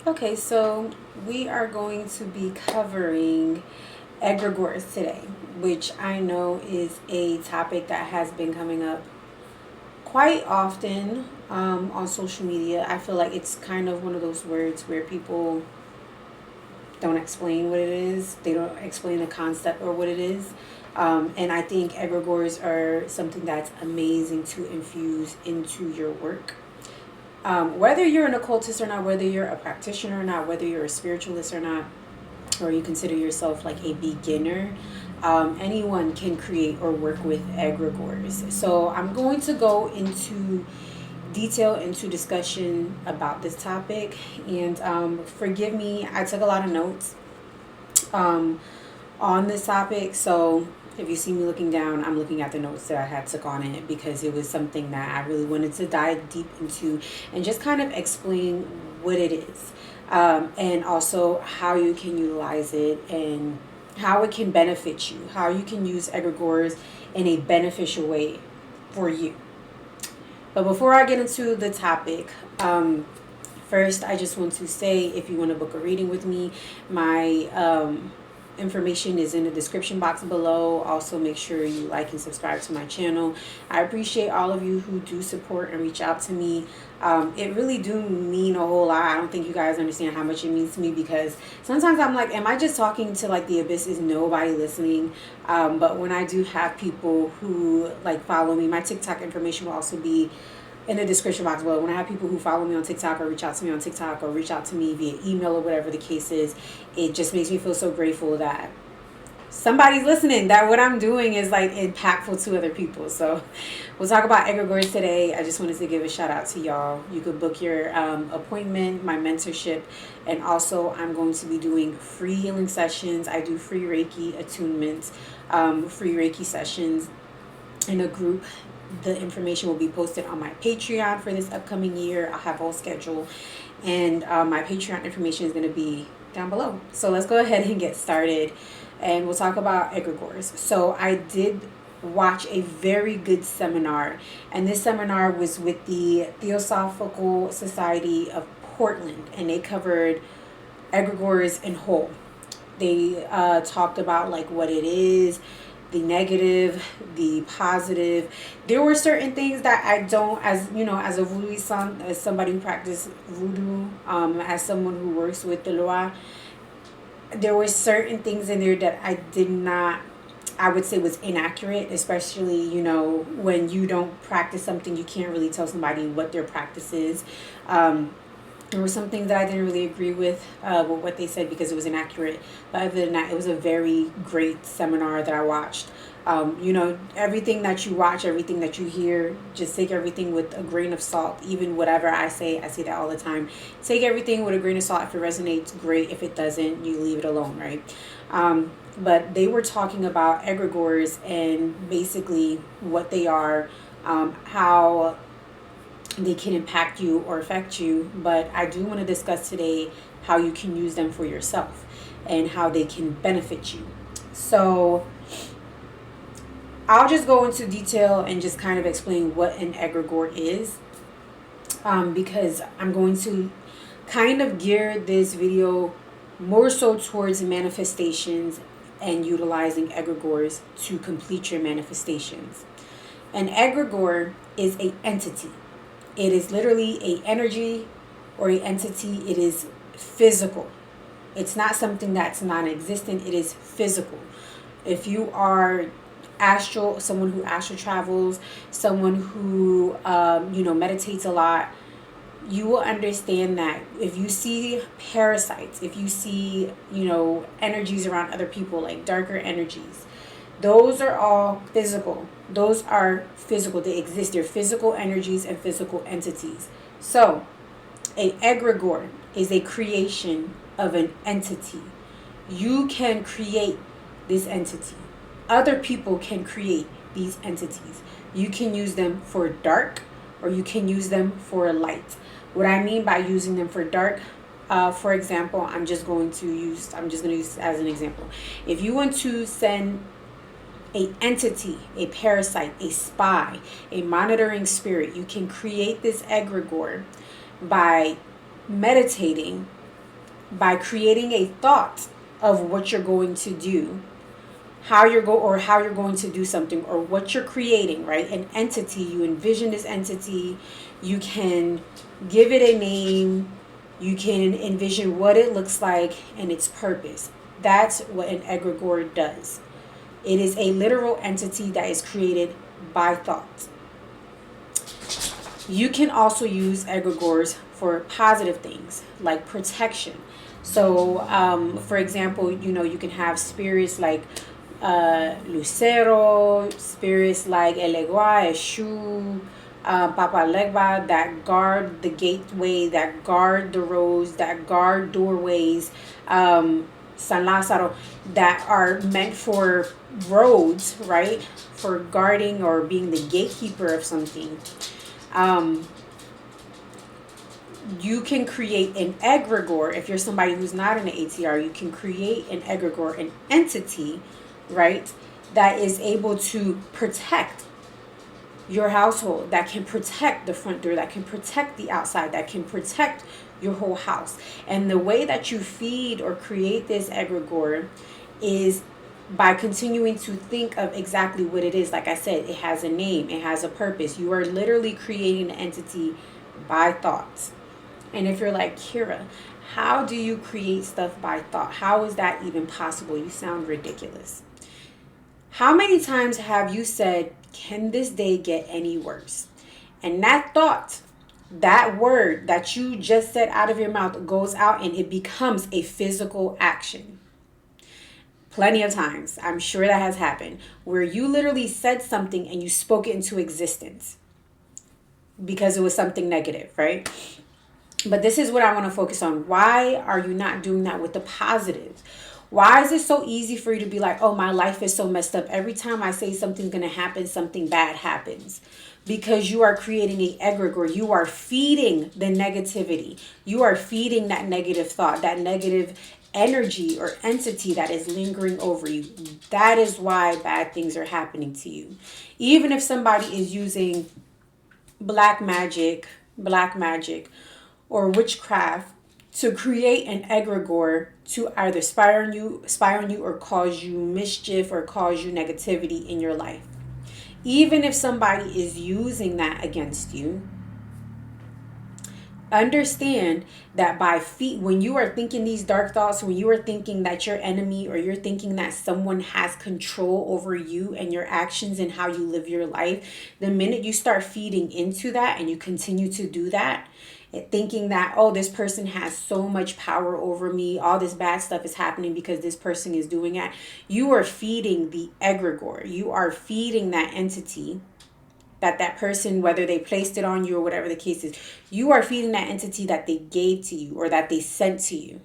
Okay, so we are going to be covering egregores today, which I know is a topic that has been coming up quite often on social media. I feel like it's kind of one of those words where people don't explain what it is, they don't explain the concept or what it is. And I think egregores are something that's amazing to infuse into your work. Whether you're an occultist or not, whether you're a practitioner or not, whether you're a spiritualist or not, or you consider yourself like a beginner, anyone can create or work with egregores. So I'm going to go into detail, into discussion about this topic. And forgive me, I took a lot of notes um, on this topic. So if you see me looking down, I'm looking at the notes that I had took on it because it was something that I really wanted to dive deep into and just kind of explain what it is, and also how you can utilize it and how it can benefit you, how you can use egregores in a beneficial way for you. But before I get into the topic, first, I just want to say if you want to book a reading with me, my information is in the description box below. Also, make sure you like and subscribe to my channel. I appreciate all of you who do support and reach out to me. It really do mean a whole lot. I don't think you guys understand how much it means to me because sometimes I'm like, am I just talking to like the abyss? Is nobody listening? But when I do have people who like follow me, my TikTok information will also be in the description box below. When I have people who follow me on TikTok or reach out to me on TikTok or reach out to me via email or whatever the case is, it just makes me feel so grateful that somebody's listening, that what I'm doing is like impactful to other people. So we'll talk about egregores today. I just wanted to give a shout out to y'all. You could book your appointment, my mentorship, and also I'm going to be doing free healing sessions. I do free Reiki attunements, free Reiki sessions in a group. The information will be posted on my Patreon for this upcoming year. I'll have all schedule, and my Patreon information is going to be down below. So let's go ahead and get started, and we'll talk about egregores. So I did watch a very good seminar, and this seminar was with the Theosophical Society of Portland, and they covered egregores in whole. They talked about like what it is, the negative, the positive. There were certain things that I don't, as you know, as a voodoo son, as somebody who practiced voodoo, as someone who works with the Loa, there were certain things in there that I did not, I would say was inaccurate, especially, you know, when you don't practice something, you can't really tell somebody what their practice is. There were some things that I didn't really agree with what they said because it was inaccurate. But other than that, it was a very great seminar that I watched. You know, everything that you watch, everything that you hear, just take everything with a grain of salt. Even whatever I say that all the time. Take everything with a grain of salt. If it resonates, great. If it doesn't, you leave it alone, right? But they were talking about egregores and basically what they are, how they can impact you or affect you. But I do want to discuss today how you can use them for yourself and how they can benefit you. So I'll just go into detail and just kind of explain what an egregore is, because I'm going to kind of gear this video more so towards manifestations and utilizing egregores to complete your manifestations. An egregore is an entity. It is literally a energy or an entity. It is physical. It's not something that's non-existent. It is physical. If you are astral, someone who astral travels, someone who meditates a lot, you will understand that if you see parasites, if you see energies around other people, like darker energies, those are all physical. Those are physical. They exist. They're physical energies and physical entities. So, a egregore is a creation of an entity. You can create this entity. Other people can create these entities. You can use them for dark or you can use them for light. What I mean by using them for dark, for example, I'm just going to use as an example. If you want to send a entity, a parasite, a spy, a monitoring spirit, you can create this egregore by meditating by creating a thought of what you're going to do, how you're going to do something, or what you're creating, right? An entity, you envision this entity, you can give it a name, you can envision what it looks like and its purpose. That's what an egregore does. It is a literal entity that is created by thought. You can also use egregores for positive things like protection. So, for example, you can have spirits like Lucero, spirits like Elegua, Eshu, Papa Legba, that guard the gateway, that guard the roads, that guard doorways, San Lazaro, that are meant for roads, right? For guarding or being the gatekeeper of something. Um, you can create an egregore. If you're somebody who's not in the ATR, you can create an egregore, an entity, right, that is able to protect your household, that can protect the front door, that can protect the outside, that can protect your whole house. And the way that you feed or create this egregore is by continuing to think of exactly what it is. Like I said, it has a name, it has a purpose. You are literally creating an entity by thoughts. And if you're like, Kira, how do you create stuff by thought? How is that even possible? You sound ridiculous. How many times have you said, can this day get any worse? And that thought, that word that you just said out of your mouth goes out and it becomes a physical action. Plenty of times, I'm sure that has happened, where you literally said something and you spoke it into existence because it was something negative, right? But this is what I want to focus on. Why are you not doing that with the positives? Why is it so easy for you to be like, oh, my life is so messed up. Every time I say something's going to happen, something bad happens. Because you are creating an egregore. You are feeding the negativity. You are feeding that negative thought, that negative energy or entity that is lingering over you. That is why bad things are happening to you. Even if somebody is using black magic, or witchcraft to create an egregore to either spy on you, or cause you mischief or cause you negativity in your life. Even if somebody is using that against you, understand that when you are thinking these dark thoughts, when you are thinking that your enemy, or you're thinking that someone has control over you and your actions and how you live your life, the minute you start feeding into that and you continue to do that, thinking that, oh, this person has so much power over me, all this bad stuff is happening because this person is doing it, you are feeding the egregore. You are feeding that entity, that person, whether they placed it on you or whatever the case is, you are feeding that entity that they gave to you or that they sent to you.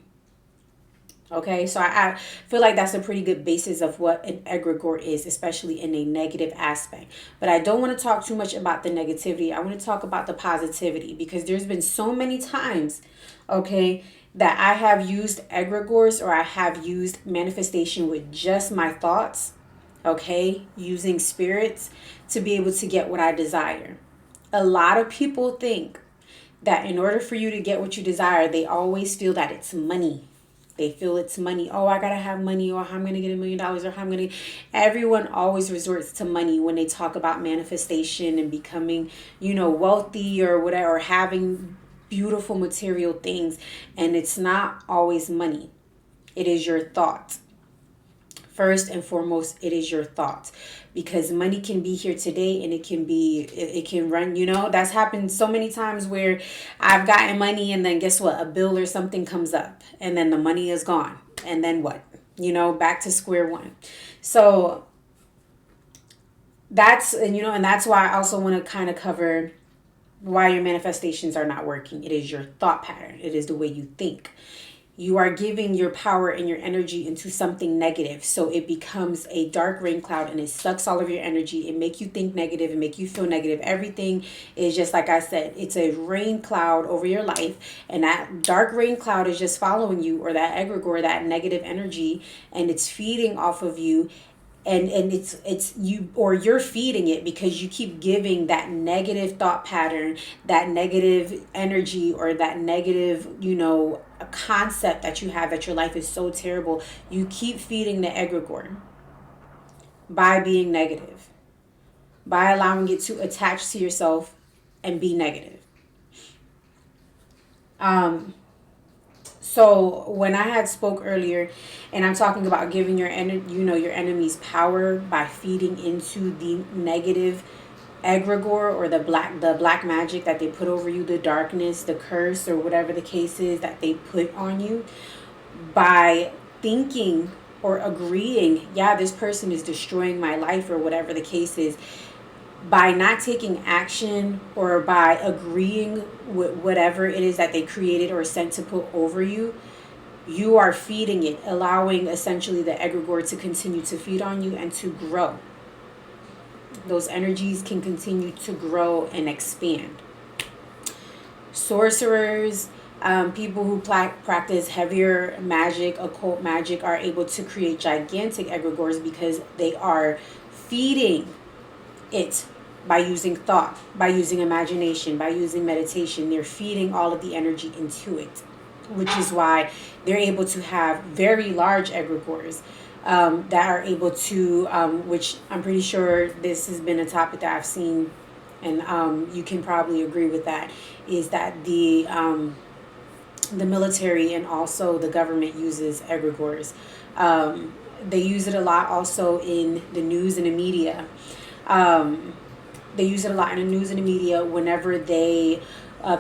Okay, so I feel like that's a pretty good basis of what an egregore is, especially in a negative aspect. But I don't want to talk too much about the negativity. I want to talk about the positivity, because there's been so many times, okay, that I have used egregores, or I have used manifestation with just my thoughts, okay, using spirits to be able to get what I desire. A lot of people think that in order for you to get what you desire, they always feel that it's money. They feel it's money. Oh, I gotta have money, or I'm gonna get $1 million, or I'm gonna. Everyone always resorts to money when they talk about manifestation and becoming, wealthy or whatever, or having beautiful material things. And it's not always money. It is your thought. First and foremost, it is your thoughts, because money can be here today and it can run, that's happened so many times where I've gotten money and then guess what? A bill or something comes up and then the money is gone. And then what? Back to square one. So that's, and that's why I also want to kind of cover why your manifestations are not working. It is your thought pattern. It is the way you think. You are giving your power and your energy into something negative. So it becomes a dark rain cloud and it sucks all of your energy. It makes you think negative. It makes you feel negative. Everything is just, like I said, it's a rain cloud over your life. And that dark rain cloud is just following you, or that egregore, that negative energy, and it's feeding off of you. And it's you, or you're feeding it, because you keep giving that negative thought pattern, that negative energy, or that negative a concept that you have that your life is so terrible, you keep feeding the egregore by being negative, by allowing it to attach to yourself and be negative. So when I had spoke earlier, and I'm talking about giving your your enemies power by feeding into the negative egregore, or the black magic that they put over you, the darkness, the curse, or whatever the case is that they put on you, by thinking or agreeing, yeah, this person is destroying my life, or whatever the case is, by not taking action or by agreeing with whatever it is that they created or sent to put over you, you are feeding it, allowing essentially the egregore to continue to feed on you and to grow. Those energies can continue to grow and expand. Sorcerers, people who practice heavier magic, occult magic, are able to create gigantic egregores because they are feeding it by using thought, by using imagination, by using meditation. They're feeding all of the energy into it, which is why they're able to have very large egregores that are able to, which I'm pretty sure this has been a topic that I've seen, and you can probably agree with that, is that the military and also the government uses egregores. They use it a lot also in the news and the media. They use it a lot in the news and the media whenever they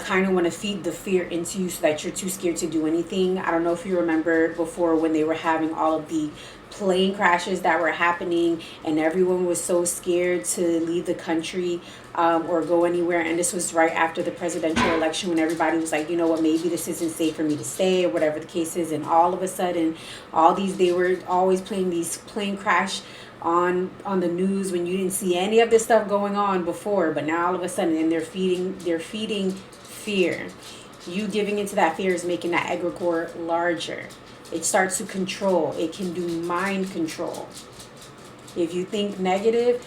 kind of want to feed the fear into you so that you're too scared to do anything. I don't know if you remember before when they were having all of the plane crashes that were happening and everyone was so scared to leave the country or go anywhere. And this was right after the presidential election when everybody was like, you know what, maybe this isn't safe for me to stay, or whatever the case is. And all of a sudden, they were always playing these plane crash on the news when you didn't see any of this stuff going on before, but now all of a sudden, and they're feeding fear. You giving into that fear is making that egregore larger. It starts to control. It can do mind control. If you think negative,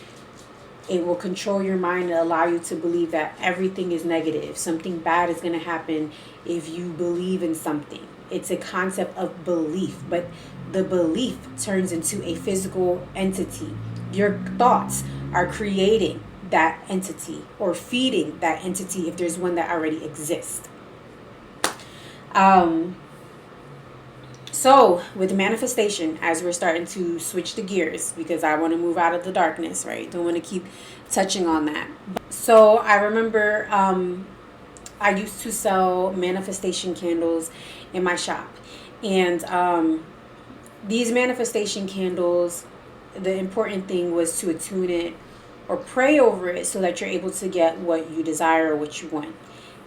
it will control your mind and allow you to believe that everything is negative. Something bad is going to happen if you believe in something. It's a concept of belief, but the belief turns into a physical entity. Your thoughts are creating that entity or feeding that entity if there's one that already exists. So with manifestation, as we're starting to switch the gears, because I want to move out of the darkness, right? Don't want to keep touching on that. So I remember I used to sell manifestation candles in my shop. And these manifestation candles, the important thing was to attune it or pray over it so that you're able to get what you desire or what you want.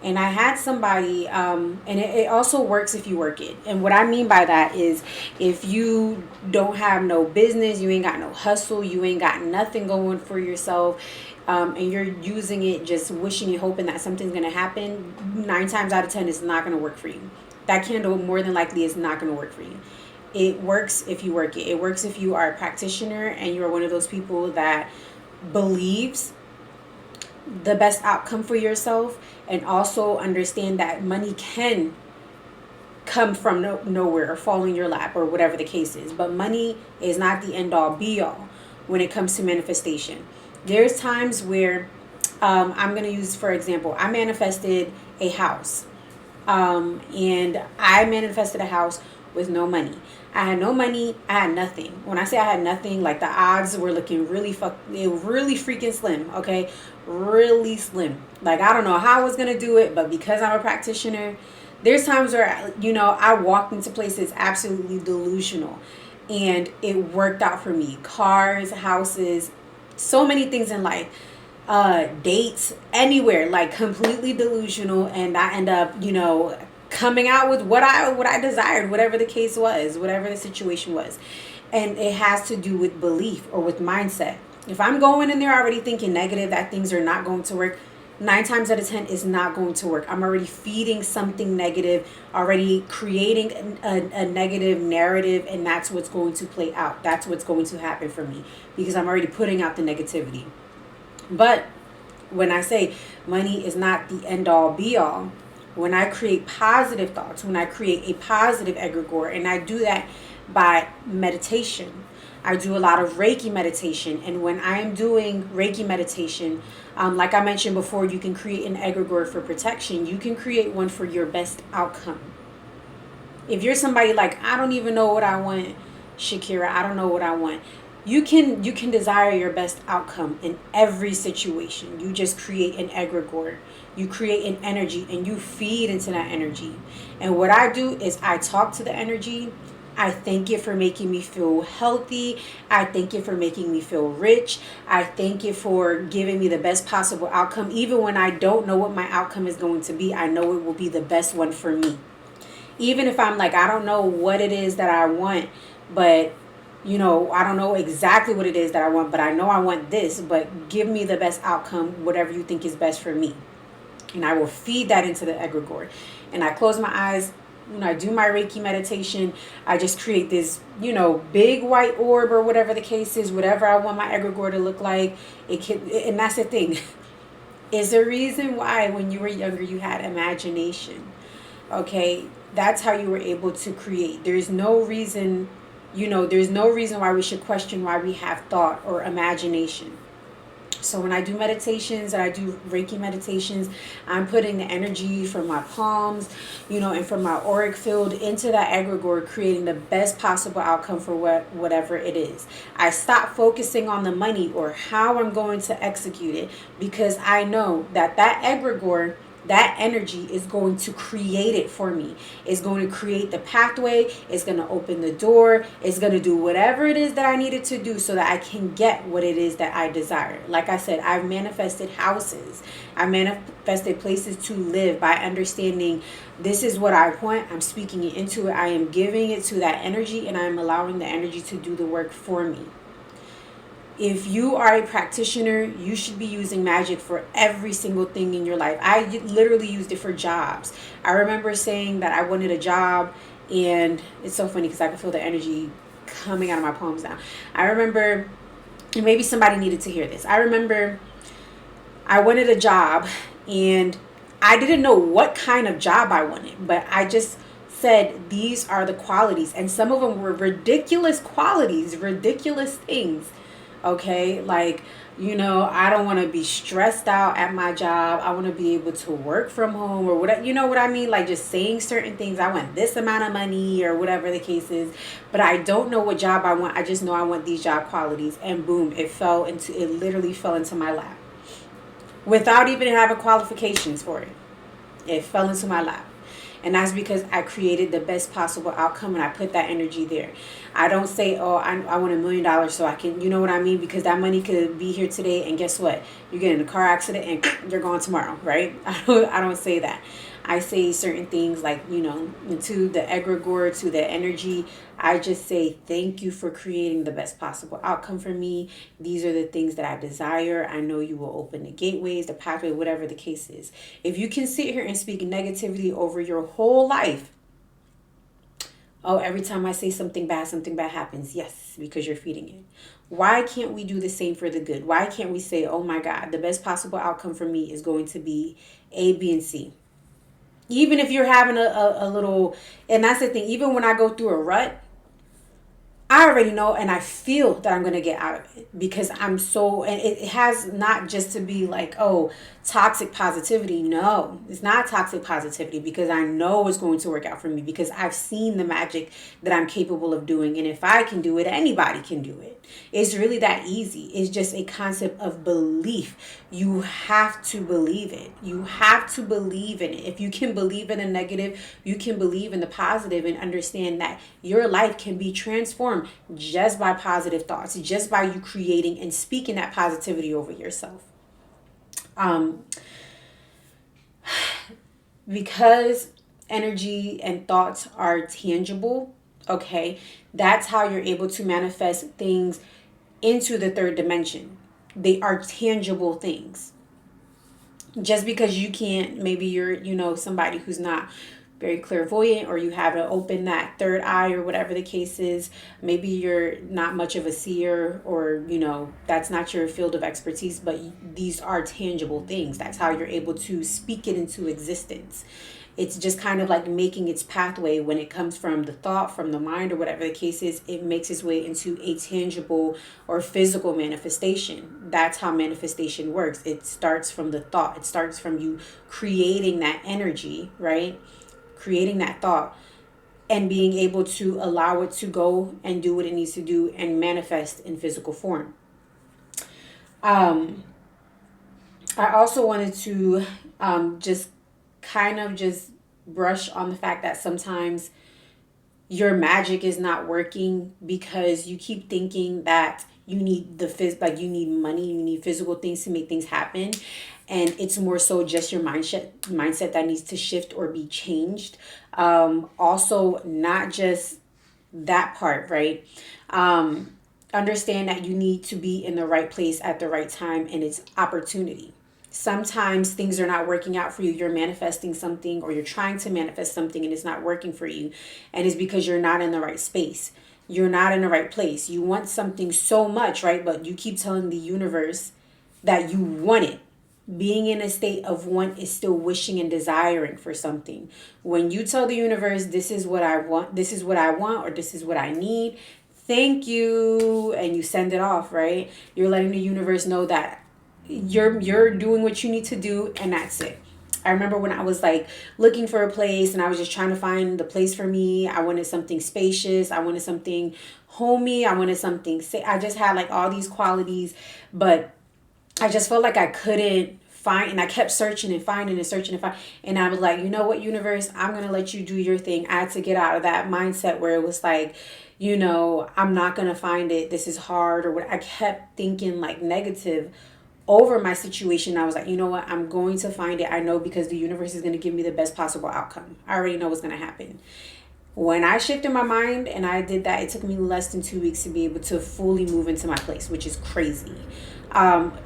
And I had somebody, and it also works if you work it. And what I mean by that is if you don't have no business, you ain't got no hustle, you ain't got nothing going for yourself, and you're using it just wishing and hoping that something's going to happen, 9 times out of 10 it's not going to work for you. That candle more than likely is not going to work for you. It works if you work it. It works if you are a practitioner and you are one of those people that believes the best outcome for yourself, and also understand that money can come from nowhere or fall in your lap or whatever the case is. But money is not the end all be all when it comes to manifestation. There's times where I'm going to use, for example, I manifested a house. And I manifested a house with no money. I had no money. I had nothing. When I say I had nothing, like the odds were looking really freaking slim. Okay. Really slim. Like, I don't know how I was going to do it, but because I'm a practitioner, there's times where, I walked into places absolutely delusional and it worked out for me. Cars, houses, so many things in life. Dates, anywhere, like completely delusional. And I end up, coming out with what I desired, whatever the case was, whatever the situation was. And it has to do with belief or with mindset. If I'm going in there already thinking negative, that things are not going to work, 9 times out of 10 is not going to work. I'm already feeding something negative, already creating a negative narrative, and that's what's going to play out. That's what's going to happen for me because I'm already putting out the negativity. But when I say money is not the end all be all, when I create positive thoughts, when I create a positive egregore, and I do that by meditation. I do a lot of Reiki meditation, and when I am doing Reiki meditation, like I mentioned before, you can create an egregore for protection. You can create one for your best outcome. If you're somebody like, I don't even know what I want, Shakira, I don't know what I want. You can desire your best outcome in every situation. You just create an egregore. You create an energy and you feed into that energy. And what I do is I talk to the energy. I thank it for making me feel healthy. I thank it for making me feel rich. I thank it for giving me the best possible outcome. Even when I don't know what my outcome is going to be, I know it will be the best one for me. Even if I'm like, I don't know what it is that I want, but I don't know exactly what it is that I want, but I know I want this, but give me the best outcome, whatever you think is best for me. And I will feed that into the egregore. And I close my eyes. When I do my Reiki meditation, I just create this, big white orb or whatever the case is, whatever I want my egregore to look like. It can, and that's the thing. Is the reason why when you were younger you had imagination. Okay, that's how you were able to create. There's no reason, there's no reason why we should question why we have thought or imagination. So when I do meditations and I do Reiki meditations, I'm putting the energy from my palms, and from my auric field into that egregore, creating the best possible outcome for whatever it is. I stop focusing on the money or how I'm going to execute it, because I know that egregore, that energy is going to create it for me. It's going to create the pathway. It's going to open the door. It's going to do whatever it is that I needed to do so that I can get what it is that I desire. Like I said, I've manifested houses. I manifested places to live by understanding this is what I want. I'm speaking it into it. I am giving it to that energy, and I'm allowing the energy to do the work for me. If you are a practitioner, you should be using magic for every single thing in your life. I literally used it for jobs. I remember saying that I wanted a job, and it's so funny because I can feel the energy coming out of my palms now. I remember, and maybe somebody needed to hear this. I remember I wanted a job, and I didn't know what kind of job I wanted, but I just said these are the qualities, and some of them were ridiculous qualities, ridiculous things. Okay, like, I don't want to be stressed out at my job. I want to be able to work from home or whatever, you know what I mean? Like just saying certain things. I want this amount of money or whatever the case is, but I don't know what job I want. I just know I want these job qualities, and boom, it literally fell into my lap without even having qualifications for it. It fell into my lap. And that's because I created the best possible outcome, and I put that energy there. I don't say, oh, I want $1 million so I can, you know what I mean? Because that money could be here today, and guess what? You get in a car accident and you're gone tomorrow, right? I don't say that. I say certain things like, to the egregore, to the energy. I just say, thank you for creating the best possible outcome for me. These are the things that I desire. I know you will open the gateways, the pathway, whatever the case is. If you can sit here and speak negativity over your whole life, oh, every time I say something bad happens. Yes, because you're feeding it. Why can't we do the same for the good? Why can't we say, oh my God, the best possible outcome for me is going to be A, B, and C? Even if you're having a little, and that's the thing, even when I go through a rut, I already know, and I feel that I'm going to get out of it, because I'm so, and it has not just to be like, oh, toxic positivity. No, it's not toxic positivity, because I know it's going to work out for me, because I've seen the magic that I'm capable of doing. And if I can do it, anybody can do it. It's really that easy. It's just a concept of belief. You have to believe it. You have to believe in it. If you can believe in the negative, you can believe in the positive, and understand that your life can be transformed just by positive thoughts, just by you creating and speaking that positivity over yourself. Because energy and thoughts are tangible, okay, that's how you're able to manifest things into the third dimension. They are tangible things. Just because you can't, maybe you're, somebody who's not very clairvoyant, or you haven't opened that third eye, or whatever the case is. Maybe you're not much of a seer, or, that's not your field of expertise, but these are tangible things. That's how you're able to speak it into existence. It's just kind of like making its pathway when it comes from the thought, from the mind, or whatever the case is. It makes its way into a tangible or physical manifestation. That's how manifestation works. It starts from the thought. It starts from you creating that energy, right? Creating that thought and being able to allow it to go and do what it needs to do and manifest in physical form. I also wanted to just kind of just brush on the fact that sometimes your magic is not working because you keep thinking that you need like you need money, you need physical things to make things happen, and it's more so just your mindset that needs to shift or be changed. Also, not just that part, right? Understand that you need to be in the right place at the right time, and it's opportunity. Sometimes things are not working out for you. You're manifesting something, or you're trying to manifest something, and it's not working for you. And it's because you're not in the right space. You're not in the right place. You want something so much, right? But you keep telling the universe that you want it. Being in a state of want is still wishing and desiring for something. When you tell the universe, this is what I want, this is what I want, or this is what I need, thank you, and you send it off, right? You're letting the universe know that you're doing what you need to do, and that's it. I remember when I was like looking for a place and I was just trying to find the place for me. I wanted something spacious. I wanted something homey. I wanted something I just had like all these qualities, but I just felt like I couldn't find, and I kept searching and finding and searching and finding. And I was like, you know what, universe, I'm going to let you do your thing. I had to get out of that mindset where it was like, I'm not going to find it. This is hard, or what. I kept thinking like negative over my situation. I was like, you know what, I'm going to find it. I know, because the universe is going to give me the best possible outcome. I already know what's going to happen. When I shifted my mind and I did that, it took me less than 2 weeks to be able to fully move into my place, which is crazy.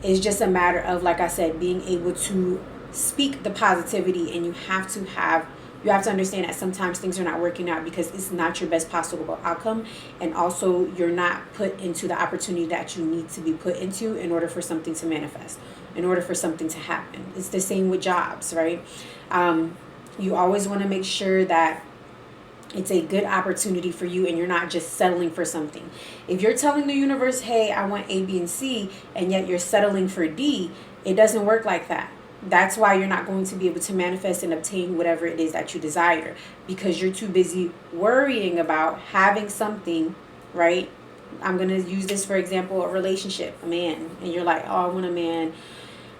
It's just a matter of, like I said, being able to speak the positivity, and you have to understand that sometimes things are not working out because it's not your best possible outcome, and also you're not put into the opportunity that you need to be put into in order for something to manifest, in order for something to happen. It's the same with jobs, right? You always want to make sure that it's a good opportunity for you and you're not just settling for something. If you're telling the universe, hey, I want A, B, and C, and yet you're settling for D, it doesn't work like that. That's why you're not going to be able to manifest and obtain whatever it is that you desire, because you're too busy worrying about having something, right? I'm going to use this, for example, a relationship, a man, and you're like, oh, I want a man,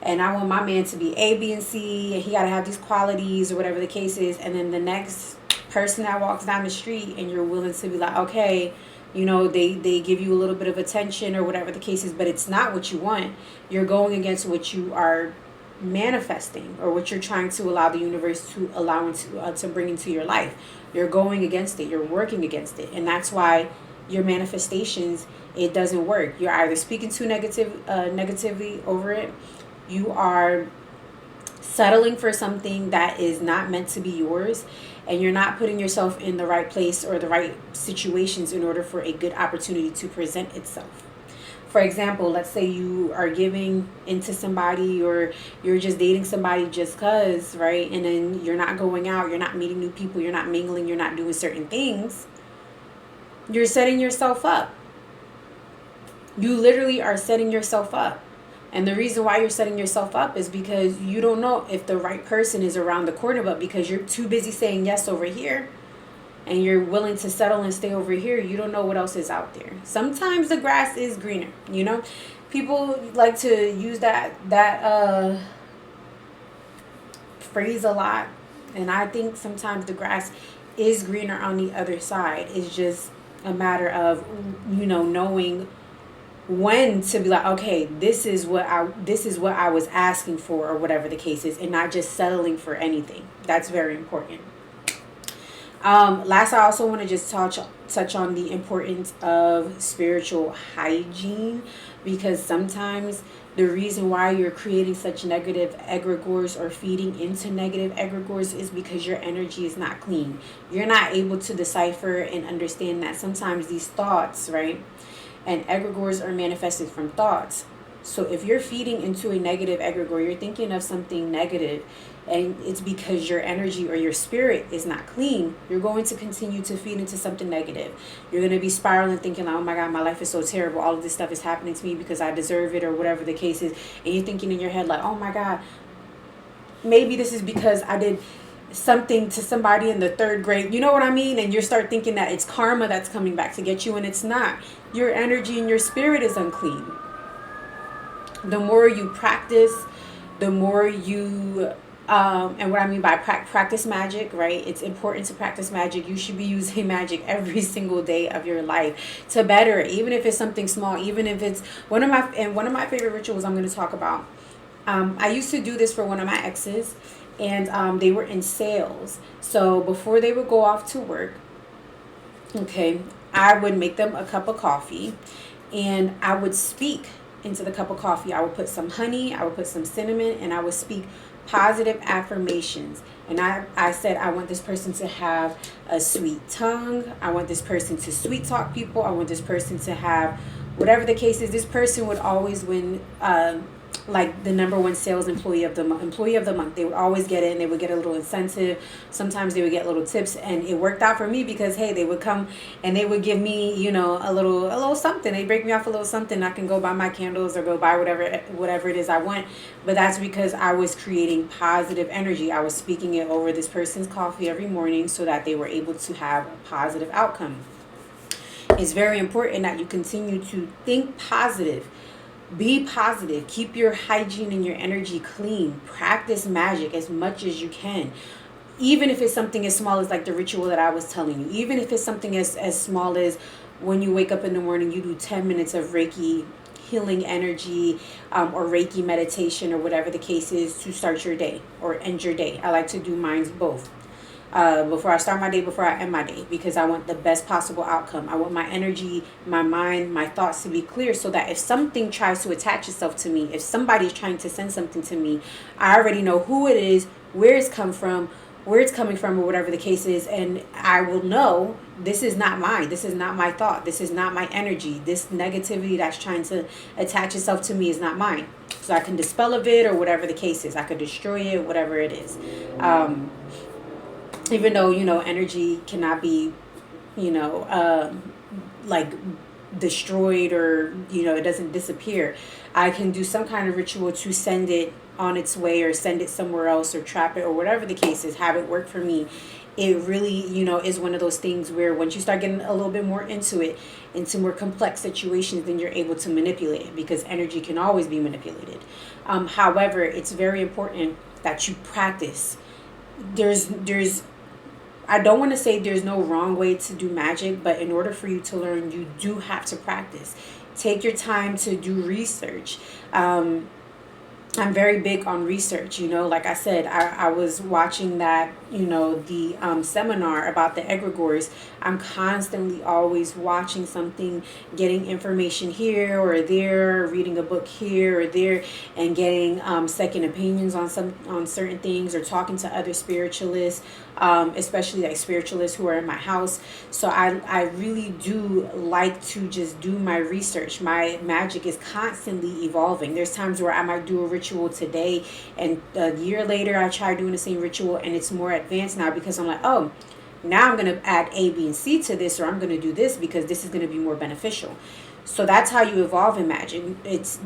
and I want my man to be A, B, and C, and he got to have these qualities or whatever the case is. And then the next person that walks down the street and you're willing to be like, okay, they give you a little bit of attention or whatever the case is, but it's not what you want. You're going against what you are manifesting, or what you're trying to allow the universe to allow to bring into your life. You're going against it. You're working against it. And that's why your manifestations, it doesn't work. You're either speaking too negatively over it. You are settling for something that is not meant to be yours, and you're not putting yourself in the right place or the right situations in order for a good opportunity to present itself. For example, let's say you are giving into somebody, or you're just dating somebody just cause, right? And then you're not going out, you're not meeting new people, you're not mingling, you're not doing certain things. You're setting yourself up. You literally are setting yourself up. And the reason why you're setting yourself up is because you don't know if the right person is around the corner, but because you're too busy saying yes over here and you're willing to settle and stay over here, you don't know what else is out there. Sometimes the grass is greener, People like to use that phrase a lot. And I think sometimes the grass is greener on the other side. It's just a matter of, knowing when to be like, okay, this is what I was asking for, or whatever the case is, and not just settling for anything. That's very important. Last, I also want to just touch on the importance of spiritual hygiene, because sometimes the reason why you're creating such negative egregores or feeding into negative egregores is because your energy is not clean. You're not able to decipher and understand that sometimes these thoughts, right? And egregores are manifested from thoughts. So if you're feeding into a negative egregore, you're thinking of something negative, and it's because your energy or your spirit is not clean, you're going to continue to feed into something negative. You're going to be spiraling thinking like, oh my God, my life is so terrible, all of this stuff is happening to me because I deserve it or whatever the case is. And you're thinking in your head like, oh my God, maybe this is because I did something to somebody in the third grade. You know what I mean? And you start thinking that it's karma that's coming back to get you, and it's not. Your energy and your spirit is unclean. The more you practice, the more you and what I mean by practice magic, right? It's important to practice magic. You should be using magic every single day of your life to better it, even if it's something small, even if it's one of my favorite rituals I'm going to talk about. I used to do this for one of my exes, and they were in sales. So before they would go off to work, okay, I would make them a cup of coffee, and I would speak into the cup of coffee. I would put some honey, I would put some cinnamon, and I would speak positive affirmations. And I said, I want this person to have a sweet tongue. I want this person to sweet talk people. I want this person to have whatever the case is. This person would always win like the #1 sales employee of the month. They would always get it, and they would get a little incentive. Sometimes they would get little tips, and it worked out for me because, hey, they would come and they would give me, you know, a little something. They break me off a little something. I can go buy my candles or go buy whatever it is I want. But that's because I was creating positive energy. I was speaking it over this person's coffee every morning so that they were able to have a positive outcome. It's very important that you continue to think positive. Be positive. Keep your hygiene and your energy clean. Practice magic as much as you can. Even if it's something as small as like the ritual that I was telling you. Even if it's something as small as when you wake up in the morning, you do 10 minutes of Reiki healing energy or Reiki meditation or whatever the case is to start your day or end your day. I like to do mine both. Before I start my day, before I end my day, because I want the best possible outcome. I want my energy, my mind, my thoughts to be clear so that if something tries to attach itself to me, if somebody's trying to send something to me, I already know who it is, where it's coming from, or whatever the case is, and I will know this is not mine. This is not my thought. This is not my energy. This negativity that's trying to attach itself to me is not mine. So I can dispel of it or whatever the case is. I could destroy it, whatever it is. Even though, you know, energy cannot be, you know, like destroyed or, you know, it doesn't disappear. I can do some kind of ritual to send it on its way or send it somewhere else or trap it or whatever the case is, have it work for me. It really, you know, is one of those things where once you start getting a little bit more into it, into more complex situations, then you're able to manipulate it because energy can always be manipulated. However, it's very important that you practice. I don't want to say there's no wrong way to do magic, but in order for you to learn, you do have to practice. Take your time to do research. I'm very big on research, you know, like I said, I was watching that, you know, the seminar about the Egregores. I'm constantly always watching something, getting information here or there, reading a book here or there, and getting second opinions on certain things or talking to other spiritualists, especially like spiritualists who are in my house. So I really do like to just do my research. My magic is constantly evolving. There's times where I might do a ritual today and a year later I try doing the same ritual and it's more advanced now because I'm like, oh, now I'm going to add A, B, and C to this, or I'm going to do this because this is going to be more beneficial. So that's how you evolve in magic.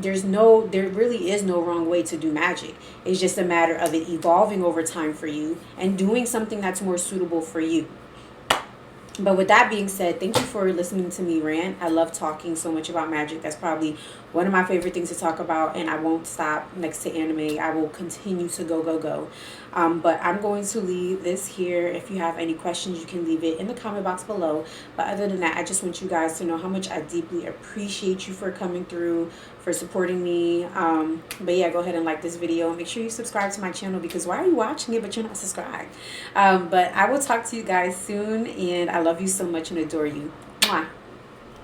There really is no wrong way to do magic. It's just a matter of it evolving over time for you and doing something that's more suitable for you. But with that being said, thank you for listening to me rant. I love talking so much about magic. That's probably one of my favorite things to talk about, and I won't stop next to anime. I will continue to go. But I'm going to leave this here. If you have any questions, you can leave it in the comment box below. But other than that, I just want you guys to know how much I deeply appreciate you for coming through, for supporting me. But yeah, go ahead and like this video and make sure you subscribe to my channel, because why are you watching it but you're not subscribed? But I will talk to you guys soon, and I love you so much and adore you. Mwah.